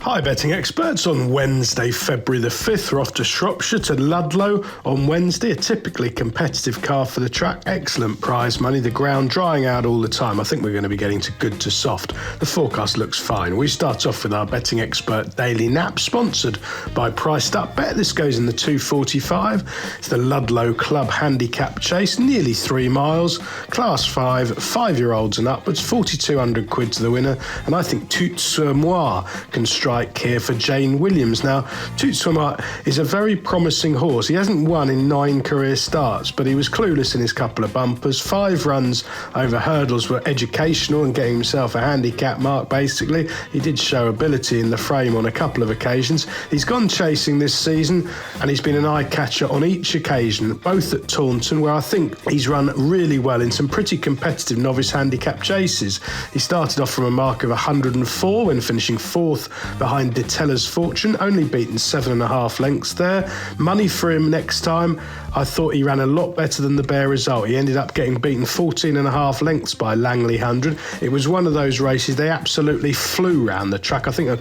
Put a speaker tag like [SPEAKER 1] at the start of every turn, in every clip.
[SPEAKER 1] Hi betting experts, on Wednesday, February the 5th, we're off to Shropshire to Ludlow on Wednesday, a typically competitive car for the track, excellent prize money, the ground drying out all the time. I think we're going to be getting to good to soft. The forecast looks fine. We start off with our betting expert Daily Nap, sponsored by Priced Up Bet. This goes in the 245. It's the Ludlow Club Handicap Chase, nearly 3 miles, Class 5, 5-year-olds and upwards, 4,200 quid to the winner, and I think Tout Sur Moi can strike here for Jane Williams. Now, Tout Sur Moi is a very promising horse. He hasn't won in 9 career starts, but he was clueless in his couple of bumpers. 5 runs over hurdles were educational and getting himself a handicap mark, basically. He did show ability in the frame on a couple of occasions. He's gone chasing this season, and he's been an eye-catcher on each occasion, both at Taunton, where I think he's run really well in some pretty competitive novice handicap chases. He started off from a mark of 104 when finishing 4th behind Ditella's Fortune, only beaten 7.5 lengths there. Money for him next time. I thought he ran a lot better than the bare result. He ended up getting beaten 14.5 lengths by Langley 100. It was one of those races they absolutely flew round the track. I think a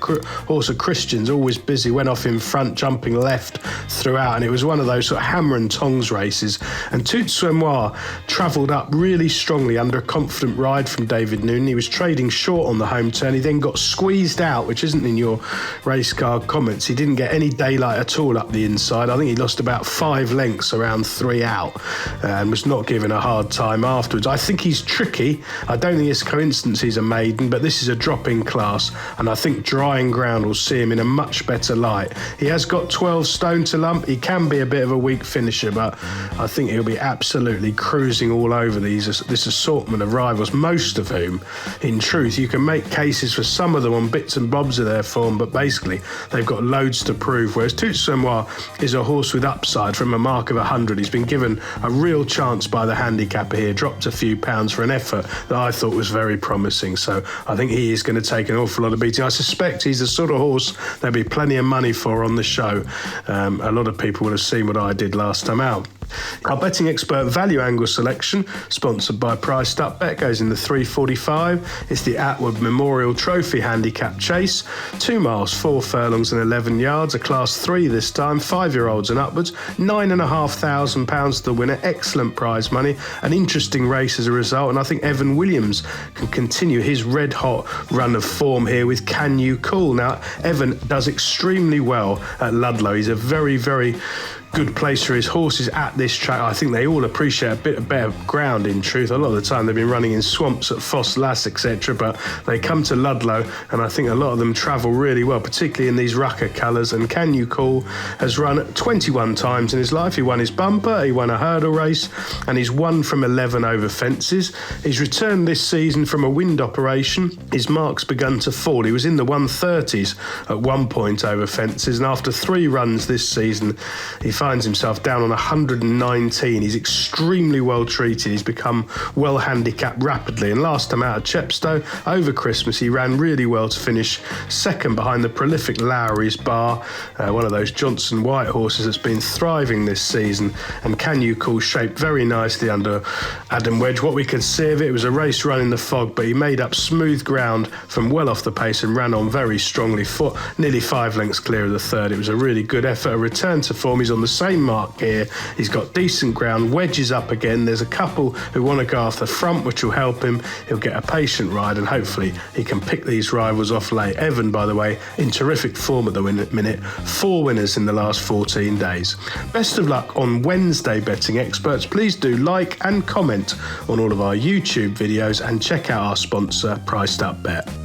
[SPEAKER 1] horse of Christian's, always busy, went off in front, jumping left throughout, and it was one of those sort of hammer and tongs races. And Tout Sur Moi travelled up really strongly under a confident ride from David Noonan. He was trading short on the home turn. He then got squeezed out, which isn't in your race car comments. He didn't get any daylight at all up the inside. I think he lost about 5 lengths around 3 out and was not given a hard time afterwards. I think he's tricky. I don't think it's a coincidence he's a maiden, but this is a drop-in class, and I think drying ground will see him in a much better light. He has got 12 stone to lump. He can be a bit of a weak finisher, but I think he'll be absolutely cruising all over this assortment of rivals, most of whom, in truth, you can make cases for some of them on bits and bobs of their form, but basically they've got loads to prove, whereas Tout Sur Moi is a horse with upside from a mark of 100. He's been given a real chance by the handicapper here, dropped a few pounds for an effort that I thought was very promising, so I think he is going to take an awful lot of beating. I suspect he's the sort of horse there'll be plenty of money for on the show. A lot of people will have seen what I did last time out. Our betting expert value angle selection, sponsored by Priced Up Bet, goes in the 345. It's the Atwood Memorial Trophy Handicap Chase, 2 miles, 4 furlongs and 11 yards, a class 3 this time, 5-year-olds and upwards, £9,500 to the winner, excellent prize money, an interesting race as a result, and I think Evan Williams can continue his red-hot run of form here with Can You Cool. Now, Evan does extremely well at Ludlow. He's a very, very good place for his horses at this track. I think they all appreciate a bit of better ground, in truth. A lot of the time they've been running in swamps at Foss Lass, etc., but they come to Ludlow, and I think a lot of them travel really well, particularly in these rucker colours. And Can You Call has run 21 times in his life. He won his bumper, he won a hurdle race, and he's won from 11 over fences. He's returned this season from a wind operation. His mark's begun to fall. He was in the 130s at one point over fences, and after 3 runs this season, he finds himself down on 119. He's extremely well treated. He's become well handicapped rapidly, and last time out at Chepstow over Christmas he ran really well to finish second behind the prolific Lowry's Bar, one of those Johnson White horses that's been thriving this season. And Can You Call shaped very nicely under Adam Wedge. What we could see of it was a race run in the fog, but he made up smooth ground from well off the pace and ran on very strongly, nearly 5 lengths clear of the third. It was a really good effort, a return to form. He's on the same mark here. He's got decent ground, wedges up again. There's a couple who want to go off the front, which will help him. He'll get a patient ride, and hopefully he can pick these rivals off late. Evan, by the way, in terrific form at the minute. 4 winners in the last 14 days. Best of luck on Wednesday, betting experts. Please do like and comment on all of our YouTube videos, and check out our sponsor, Priced Up Bet.